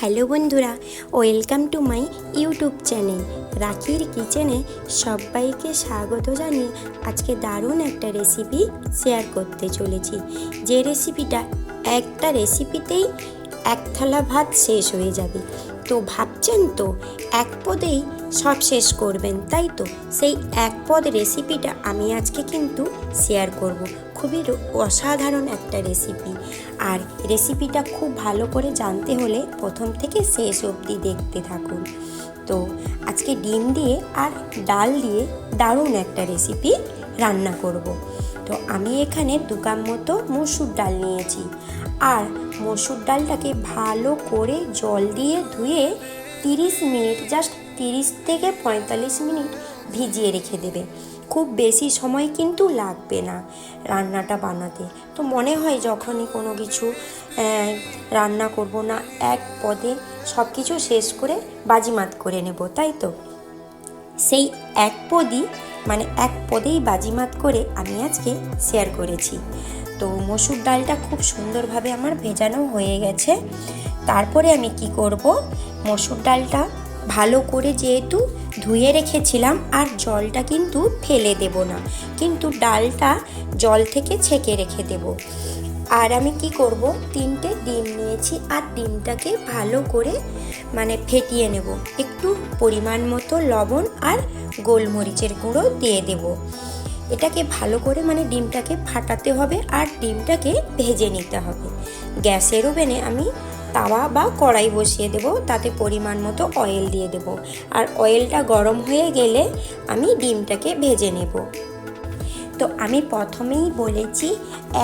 Hello বন্ধুরা, welcome to my YouTube channel রাখির কিচেনে সবাইকে স্বাগত জানিয়ে আজকে দারুণ একটা রেসিপি শেয়ার করতে চলেছি। যে রেসিপিটা একটা রেসিপিতেই এক থালা ভাত শেষ হয়ে যাবে। তো ভাবছেন তো এক পদেই সব শেষ করবেন, তাই তো সেই এক পদ রেসিপিটা আমি আজকে কিন্তু শেয়ার করব। খুবই অসাধারণ একটা রেসিপি, আর রেসিপিটা খুব ভালো করে জানতে হলে প্রথম থেকে শেষ অবধি দেখতে থাকুন। তো আজকে ডিম দিয়ে আর ডাল দিয়ে দারুণ একটা রেসিপি রান্না করব। তো আমি এখানে 2 কাপ মতো মসুর ডাল নিয়েছি, আর মসুর ডালটাকে ভালো করে জল দিয়ে ধুয়ে 30 মিনিট, জাস্ট 30 থেকে 45 মিনিট ভিজিয়ে রেখে দেবে। খুব বেশি সময় কিন্তু লাগবে না রান্নাটা বানাতে। তো মনে হয় যখনই কোনো কিছু রান্না করব না, এক পদে সব কিছু শেষ করে বাজিমাত করে নেব, তাই তো সেই এক পদেই বাজিমাত করে আমি আজকে শেয়ার করেছি। তো মসুর ডালটা খুব সুন্দরভাবে আমার ভেজানো হয়ে গেছে। তারপরে আমি কি করব, মসুর ডালটা ভালো করে যেহেতু ধুয়ে রেখেছিলাম, আর জলটা কিন্তু ফেলে দেব না, কিন্তু ডালটা জল থেকে ছেঁকে রেখে দেব। আর আমি কি করব, 3টে ডিম নিয়েছি, আর ডিমটাকে ভালো করে ফেটিয়ে নেব। একটু পরিমাণ মতো লবণ আর গোলমরিচের গুঁড়ো দিয়ে দেব। এটাকে ভালো করে ডিমটাকে ফাটাতে হবে, আর ডিমটাকে ভেজে নিতে হবে। গ্যাসের ওভেনে আমি তাওয়া বা কড়াই বসিয়ে দেব, তাতে পরিমাণ মতো অয়েল দিয়ে দেব, আর অয়েলটা গরম হয়ে গেলে আমি ডিমটাকে ভেজে নেব। তো আমি প্রথমেই বলেছি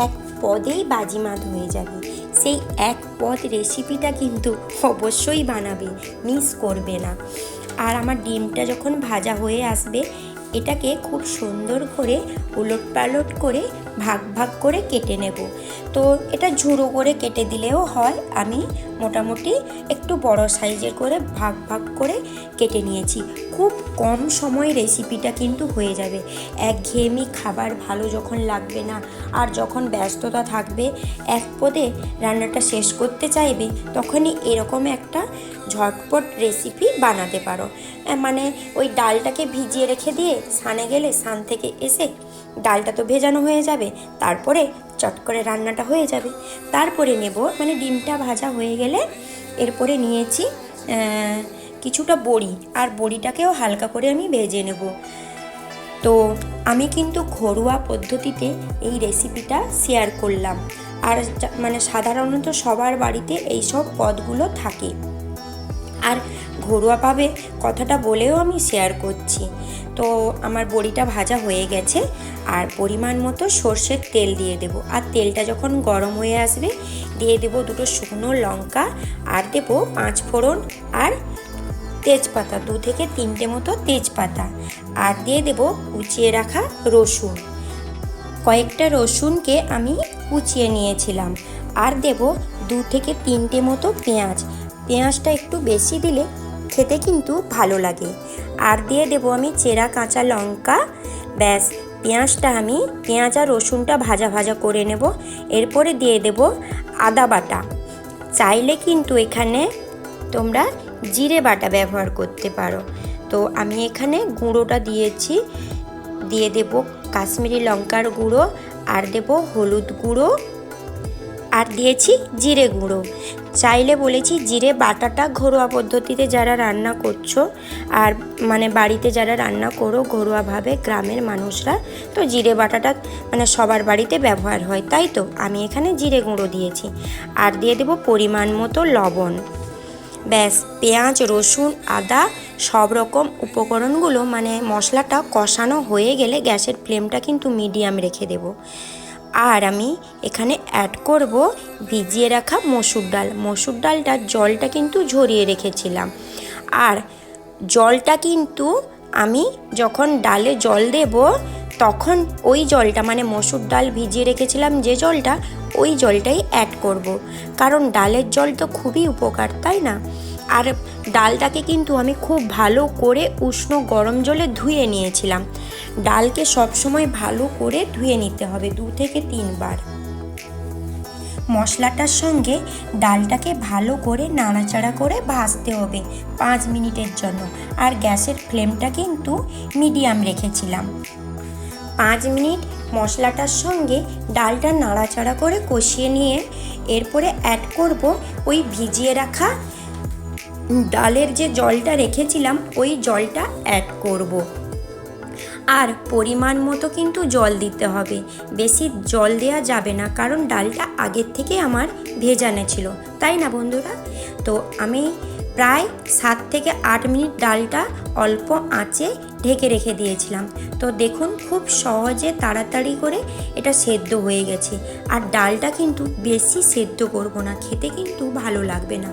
এক পদেই বাজিমাত হয়ে যাবে। সেই এক পদ রেসিপিটা কিন্তু অবশ্যই বানাবে, মিস করবে না। আর আমার ডিমটা যখন ভাজা হয়ে আসবে, এটাকে খুব সুন্দর করে উলটপালট করে ভাগ ভাগ করে কেটে নেব। তো এটা ঝুড়ো করে কেটে দিলেও হয়, আমি মোটামুটি একটু বড় সাইজের করে ভাগ ভাগ করে কেটে নিয়েছি। খুব কম সময় রেসিপিটা কিন্তু হয়ে যাবে। একঘেয়েমি খাবার ভালো যখন লাগবে না, আর যখন ব্যস্ততা থাকবে, এক পদে রান্নাটা শেষ করতে চাইবে, তখনই এরকম একটা ঝটপট রেসিপি বানাতে পারো। ওই ডালটাকে ভিজিয়ে রেখে দিয়ে সানে গেলে, সান থেকে এসে ডালটা তো ভেজানো হয়ে যাবে, তারপরে চট করে রান্নাটা হয়ে যাবে। তারপরে নেব ডিমটা ভাজা হয়ে গেলে এরপরে নিয়েছি কিছুটা বড়ি, আর বড়িটাকেও হালকা করে আমি ভেজে নেব। তো আমি কিন্তু ঘরোয়া পদ্ধতিতে এই রেসিপিটা শেয়ার করলাম, আর সাধারণত সবার বাড়িতে এইসব পদগুলো থাকে, আর ঘরোয়াভাবে কথাটা বলেও আমি শেয়ার করছি। তো আমার বড়িটা ভাজা হয়ে গেছে, আর পরিমাণ মতো সর্ষের তেল দিয়ে দেব। আর তেলটা যখন গরম হয়ে আসবে, দিয়ে দেব 2টো শুকনো লঙ্কা, আর দেব 5 ফোড়ন আর তেজপাতা, 2 থেকে 3টে মতো তেজপাতা, আর দিয়ে দেব কুচিয়ে রাখা রসুন। কয়েকটা রসুনকে আমি কুচিয়ে নিয়েছিলাম, আর দেব 2 থেকে 3টে মতো পেঁয়াজ। পেঁয়াজটা একটু বেশি দিলে খেতে কিন্তু ভালো লাগে। আর দিয়ে দেব আমি চেরা কাঁচা লঙ্কা। ব্যাস, পেঁয়াজ আর রসুনটা ভাজা ভাজা করে নেব। এরপরে দিয়ে দেব আদা বাটা। চাইলে কিন্তু এখানে তোমরা জিরে বাটা ব্যবহার করতে পারো। তো আমি এখানে গুঁড়োটা দিয়েছি। দিয়ে দেব কাশ্মীরি লঙ্কার গুঁড়ো, আর দেব হলুদ গুঁড়ো, আর দিয়েছি জিরে গুঁড়ো। চাইলে বলেছি জিরে বাটাটা ঘরোয়া পদ্ধতিতে যারা রান্না করছো, আর বাড়িতে যারা রান্না করো ঘরোয়াভাবে, গ্রামের মানুষরা, তো জিরে বাটাটা সবার বাড়িতে ব্যবহার হয়, তাই তো আমি এখানে জিরে গুঁড়ো দিয়েছি। আর দিয়ে দেব পরিমাণ মতো লবণ। ব্যাস, পেঁয়াজ, রসুন, আদা সব রকম উপকরণগুলো মশলাটা কষানো হয়ে গেলে গ্যাসের ফ্লেমটা কিন্তু মিডিয়াম রেখে দেব। আর আমি এখানে অ্যাড করব ভিজিয়ে রাখা মসুর ডাল। মসুর ডালটার জলটা কিন্তু ঝরিয়ে রেখেছিলাম, আর জলটা কিন্তু আমি যখন ডালে জল দেব, তখন ওই জলটা মসুর ডাল ভিজিয়ে রেখেছিলাম যে জলটা, ওই জলটাই অ্যাড করব, কারণ ডালের জল তো খুবই উপকার, তাই না? আর ডালটাকে কিন্তু আমি খুব ভালো করে উষ্ণ গরম জলে ধুয়ে নিয়েছিলাম। ডালকে সবসময় ভালো করে ধুয়ে নিতে হবে 2 থেকে 3 বার। মশলাটার সঙ্গে ডালটাকে ভালো করে নাড়াচাড়া করে ভাজতে হবে 5 মিনিটের জন্য। আর গ্যাসের ফ্লেমটা কিন্তু মিডিয়াম রেখেছিলাম। 5 মিনিট মশলাটার সঙ্গে ডালটা নাড়াচাড়া করে কষিয়ে নিয়ে এরপরে অ্যাড করব ওই ভিজিয়ে রাখা ডালের যে জলটা রেখেছিলাম ওই জলটা অ্যাড করব। আর পরিমাণ মতো কিন্তু জল দিতে হবে, বেশি জল দেওয়া যাবে না, কারণ ডালটা আগের থেকে আমার ভেজানো ছিল, তাই না বন্ধুরা? তো আমি প্রায় 7 থেকে 8 মিনিট ডালটা অল্প আঁচে ঢেকে রেখে দিয়েছিলাম। তো দেখুন খুব সহজে তাড়াতাড়ি করে এটা সেদ্ধ হয়ে গেছে। আর ডালটা কিন্তু বেশি সেদ্ধ করব না, খেতে কিন্তু ভালো লাগবে না,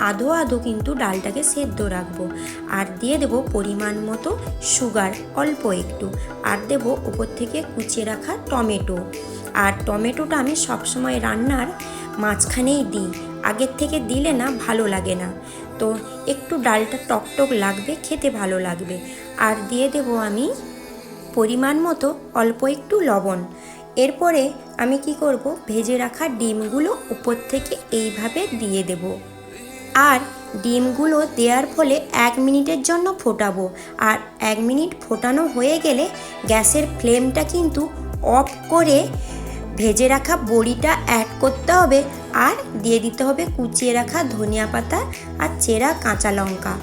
আধো আধো কিন্তু ডালটাকে সেদ্ধ রাখবো। আর দিয়ে দেব পরিমাণ মতো সুগার অল্প একটু, আর দেব উপর থেকে কুচিয়ে রাখা টমেটো। আর টমেটোটা আমি সবসময় রান্নার মাঝখানেই দিই, আগের থেকে দিলে না ভালো লাগে না। তো একটু ডালটা টকটক লাগবে, খেতে ভালো লাগবে। আর দিয়ে দেব আমি পরিমাণ মতো অল্প একটু লবণ। এরপরে আমি কি করব, ভেজে রাখা ডিমগুলো উপর থেকে এইভাবে দিয়ে দেব। আর ডিমগুলো দেওয়ার ফলে 1 মিনিটের জন্য ফোটাবো। আর 1 মিনিট ফোটানো হয়ে গেলে গ্যাসের ফ্লেমটা কিন্তু অফ করে ভেজে রাখা বড়িটা অ্যাড করতে হবে। আর দিয়ে দিতে হবে কুচিয়ে রাখা ধনিয়া পাতা আর চেরা কাঁচা লঙ্কা।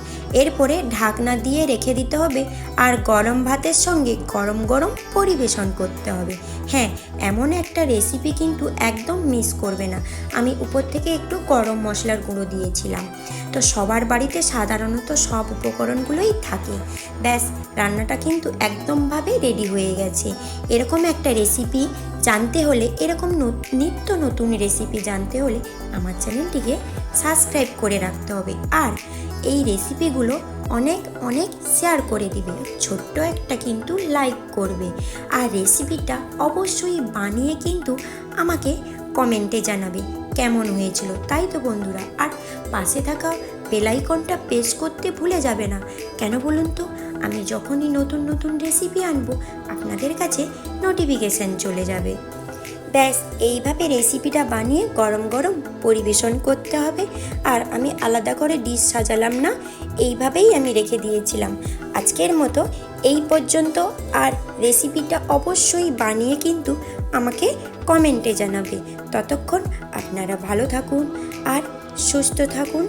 এরপরে ঢাকনা দিয়ে রেখে দিতে হবে। আর গরম ভাতের সঙ্গে গরম গরম পরিবেশন করতে হবে। হ্যাঁ, এমন একটা রেসিপি কিন্তু একদম মিস করবে না। আমি উপর থেকে একটু গরম মশলার গুঁড়ো দিয়েছিলাম। তো সবার বাড়িতে সাধারণত সব উপকরণগুলোই থাকে। ব্যাস, রান্নাটা কিন্তু একদমভাবে রেডি হয়ে গেছে। এরকম একটা রেসিপি জানতে হলে, এরকম নিত্য নতুন রেসিপি জানতে হলে আমার চ্যানেলটিকে সাবস্ক্রাইব করে রাখতে হবে। আর এই রেসিপিগুলো অনেক অনেক শেয়ার করে দিবে, ছোট্ট একটা কিন্তু লাইক করবে। আর রেসিপিটা অবশ্যই বানিয়ে কিন্তু আমাকে কমেন্টে জানাবে কেমন হয়েছিল, তাই তো বন্ধুরা? আর পাশে থাকা বেল আইকনটা প্রেস করতে ভুলে যাবে না। কেন বলুন তো? আমি যখনই নতুন নতুন রেসিপি আনবো আপনাদের কাছে নোটিফিকেশান চলে যাবে। ব্যাস, এইভাবে রেসিপিটা বানিয়ে গরম গরম পরিবেশন করতে হবে। আর আমি আলাদা করে ডিশ সাজালাম না, এইভাবেই আমি রেখে দিয়েছিলাম। আজকের মতো এই পর্যন্ত। আর রেসিপিটা অবশ্যই বানিয়ে কিন্তু আমাকে কমেন্টে জানাবে। ততক্ষণ আপনারা ভালো থাকুন আর সুস্থ থাকুন।